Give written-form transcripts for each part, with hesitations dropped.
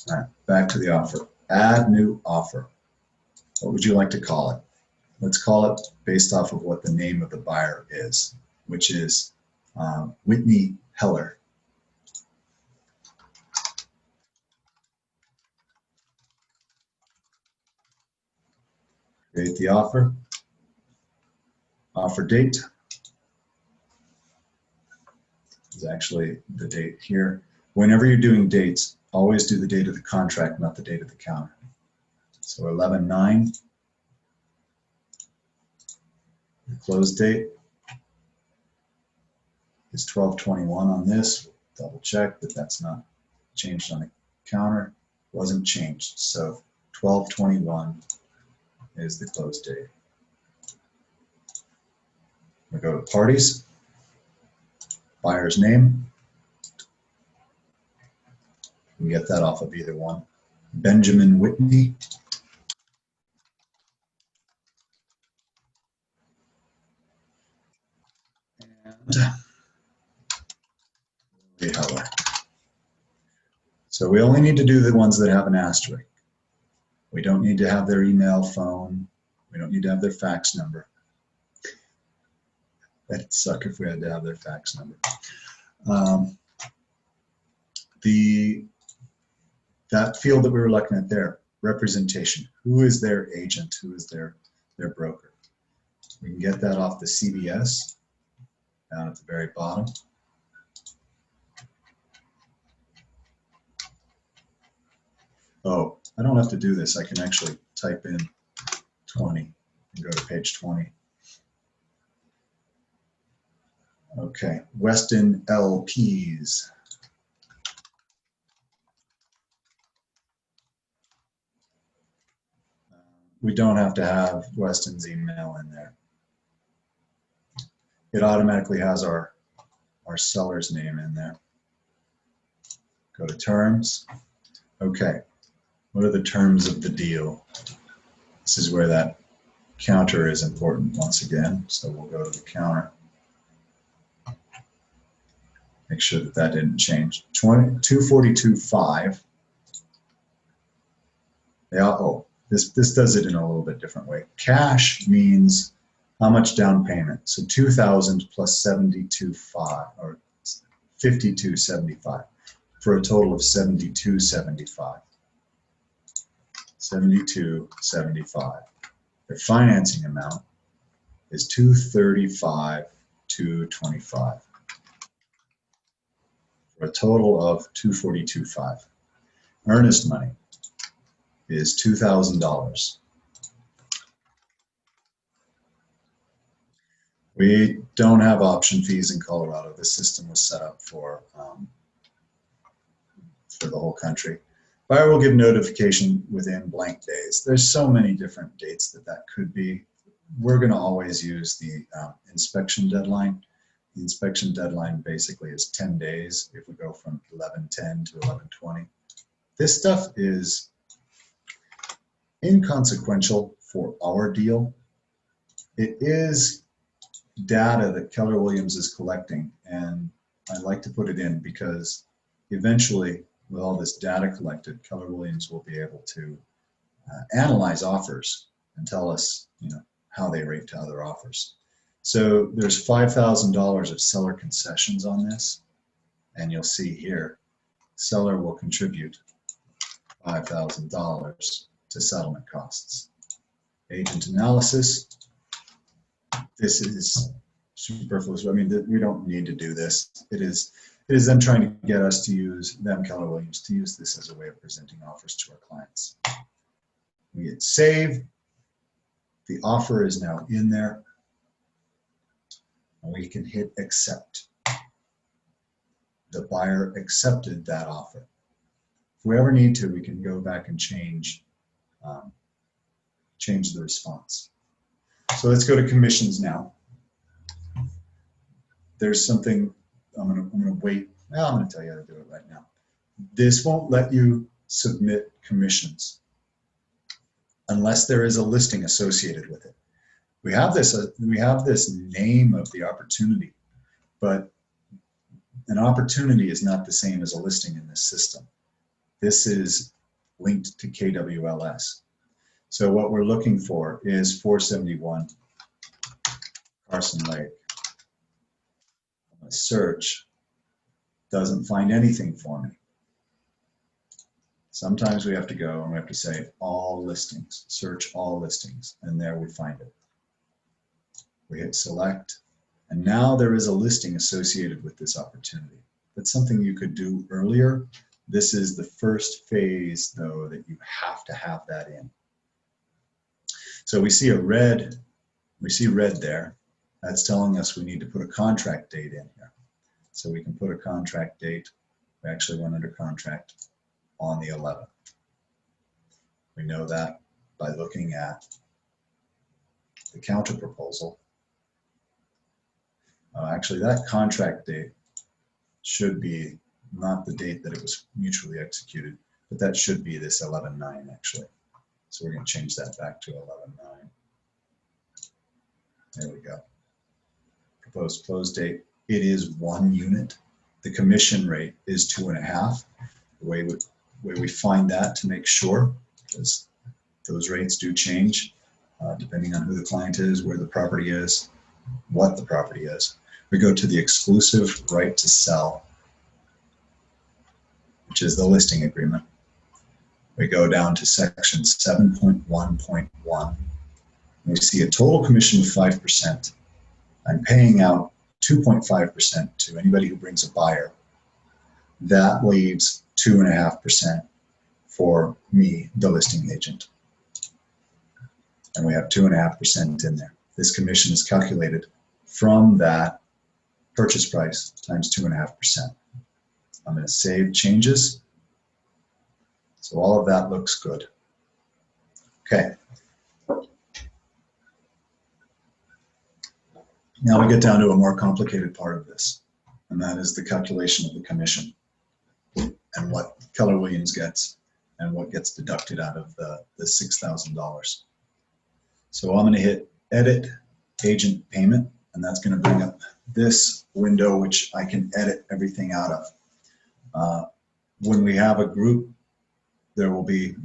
All right, back to the offer. Add new offer. What would you like to call it? Let's call it based off of what the name of the buyer is, which is Whitney Heller. Create the offer. Offer date is actually the date here. Whenever you're doing dates, always do the date of the contract, not the date of the counter. So 11/9. The close date is 12/21 on this. Double check that that's not changed on the counter. Wasn't changed. So 12/21 is the close date. We go to parties. Buyer's name. You can get that off of either one. Benjamin Whitney. And Heller. So we only need to do the ones that have an asterisk. We don't need to have their email, phone. We don't need to have their fax number. That'd suck if we had to have their fax number. That field that we were looking at there, representation. Who is their agent? Who is their broker? We can get that off the CBS down at the very bottom. Oh, I don't have to do this. I can actually type in 20 and go to page 20. Okay, Weston LPs. We don't have to have Weston's email in there. It automatically has our seller's name in there. Go to terms. Okay, what are the terms of the deal? This is where that counter is important once again. So we'll go to the counter. Make sure that that didn't change. 242.5. Yeah, oh, this does it in a little bit different way. Cash means how much down payment. So 2,000 plus 72.5 or 52.75 for a total of 72.75. 72.75. The financing amount is 235.225. For a total of 242.5. Earnest money is $2,000. We don't have option fees in Colorado. This system was set up for the whole country. Buyer will give notification within blank days. There's so many different dates that could be. We're going to always use the inspection deadline. The inspection deadline basically is 10 days if we go from 11/10 to 11/20. This stuff is inconsequential for our deal. It is data that Keller Williams is collecting, and I like to put it in because eventually, with all this data collected, Keller Williams will be able to analyze offers and tell us, how they rate to other offers. So there's $5,000 of seller concessions on this, and you'll see here, seller will contribute $5,000 to settlement costs. Agent analysis. This is superfluous. I mean, we don't need to do this. It is them trying to get us to use, Keller Williams, to use this as a way of presenting offers to our clients. We hit save. The offer is now in there. And we can hit accept. The buyer accepted that offer. If we ever need to, we can go back and change the response. So let's go to commissions now. There's something I'm gonna wait. Well, I'm gonna tell you how to do it right now. This won't let you submit commissions unless there is a listing associated with it. We have this name of the opportunity, but an opportunity is not the same as a listing in this system. This is linked to KWLS. So what we're looking for is 471 Carson Lake. A search doesn't find anything for me. Sometimes we have to go and we have to say all listings, search all listings, and there we find it. We hit select, and now there is a listing associated with this opportunity. That's something you could do earlier. This is the first phase, though, that you have to have that in. So we see red there. That's telling us we need to put a contract date in here. So we can put a contract date. We actually went under contract on the 11th. We know that by looking at the counter proposal. Actually, that contract date should be not the date that it was mutually executed, but that should be this 11/9 actually. So we're going to change that back to 11/9. There we go. Proposed close date. It is 1 unit. The commission rate is 2.5. The way we find that to make sure, because those rates do change depending on who the client is, where the property is, what the property is. We go to the exclusive right to sell, which is the listing agreement. We go down to section 7.1.1. We see a total commission of 5%. I'm paying out 2.5% to anybody who brings a buyer. That leaves 2.5% for me, the listing agent. And we have 2.5% in there. This commission is calculated from that purchase price times 2.5%. I'm going to save changes. So all of that looks good. Okay. Now we get down to a more complicated part of this, and that is the calculation of the commission and what Keller Williams gets and what gets deducted out of the $6,000. So I'm going to hit edit agent payment, and that's going to bring up this window, which I can edit everything out of. When we have a group, there will be,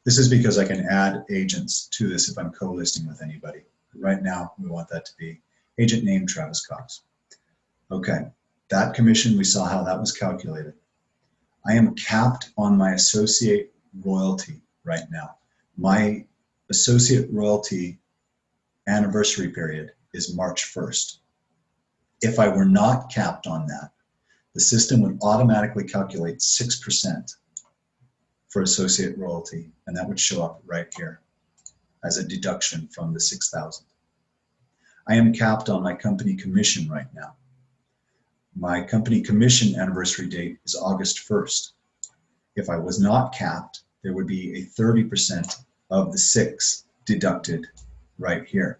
this is because I can add agents to this if I'm co-listing with anybody. Right now, we want that to be agent name Travis Cox. Okay, that commission, we saw how that was calculated. I am capped on my associate royalty right now. My associate royalty anniversary period is March 1st. If I were not capped on that, the system would automatically calculate 6% for associate royalty, and that would show up right here as a deduction from the $6,000. I am capped on my company commission right now. My company commission anniversary date is August 1st. If I was not capped, there would be a 30% of the 6 deducted right here.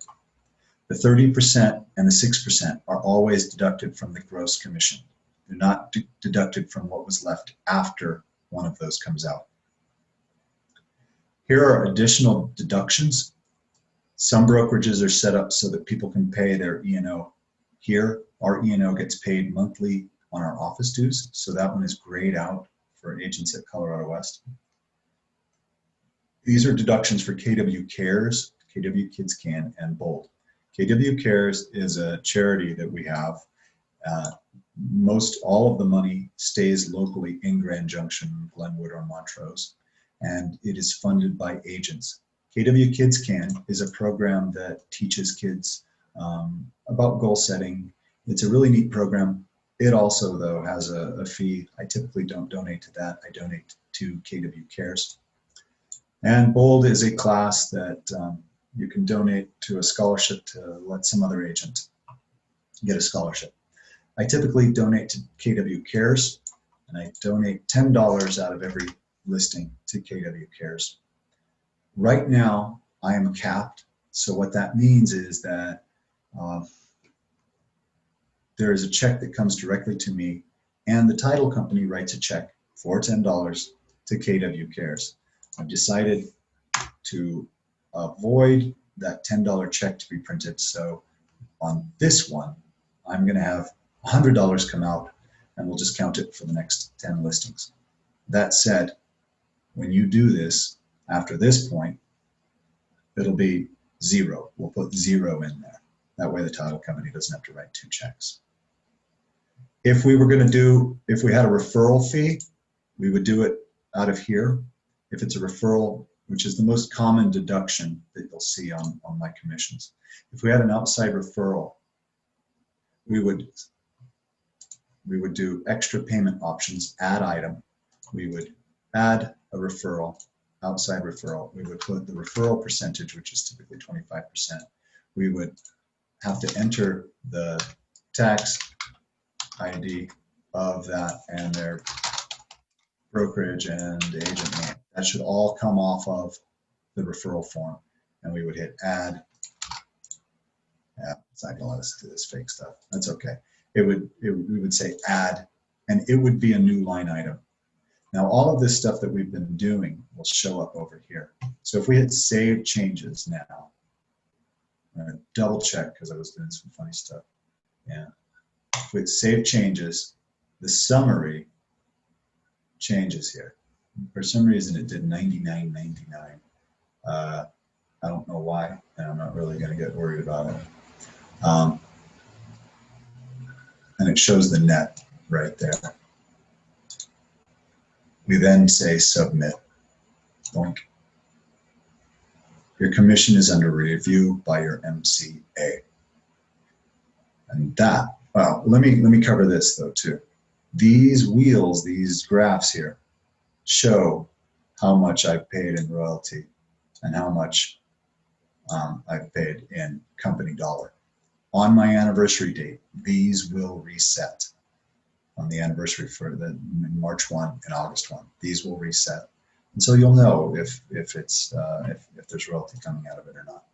The 30% and the 6% are always deducted from the gross commission. They're not deducted from what was left after one of those comes out. Here are additional deductions. Some brokerages are set up so that people can pay their E&O. Here, our E&O gets paid monthly on our office dues, so that one is grayed out for agents at Colorado West. These are deductions for KW Cares, KW Kids Can, and Bold. KW Cares is a charity that we have. Most all of the money stays locally in Grand Junction, Glenwood, or Montrose, and it is funded by agents. KW Kids Can is a program that teaches kids about goal setting. It's a really neat program. It also, though, has a fee. I typically don't donate to that. I donate to KW Cares. And Bold is a class that you can donate to a scholarship to let some other agent get a scholarship. I typically donate to KW Cares, and I donate $10 out of every listing to KW Cares. Right now, I am capped. So what that means is that there is a check that comes directly to me, and the title company writes a check for $10 to KW Cares. I've decided to avoid that $10 check to be printed. So on this one, I'm going to have $100 come out, and we'll just count it for the next 10 listings. That said, when you do this, after this point, it'll be 0. We'll put 0 in there. That way the title company doesn't have to write 2 checks. If we were going to do, if we had a referral fee, we would do it out of here. If it's a referral, which is the most common deduction that you'll see on my commissions. If we had an outside referral, we would do extra payment options, add item. We would add a referral, outside referral. We would put the referral percentage, which is typically 25%. We would have to enter the tax ID of that and their brokerage and agent name. That should all come off of the referral form. And we would hit add. Yeah, it's not gonna let us do this fake stuff. That's okay. We would say add, and it would be a new line item. Now, all of this stuff that we've been doing will show up over here. So if we hit save changes now, I'm gonna double check because I was doing some funny stuff. Yeah. With save changes, the summary changes here. For some reason, it did 99.99. I don't know why, and I'm not really going to get worried about it. And it shows the net right there. We then say submit. Boink. Your commission is under review by your MCA. And that, well, let me cover this though too. These wheels, these graphs here, show how much I've paid in royalty and how much I've paid in company dollar. On my anniversary date, these will reset. On the anniversary for the March 1 and August 1, these will reset. And so you'll know if there's royalty coming out of it or not.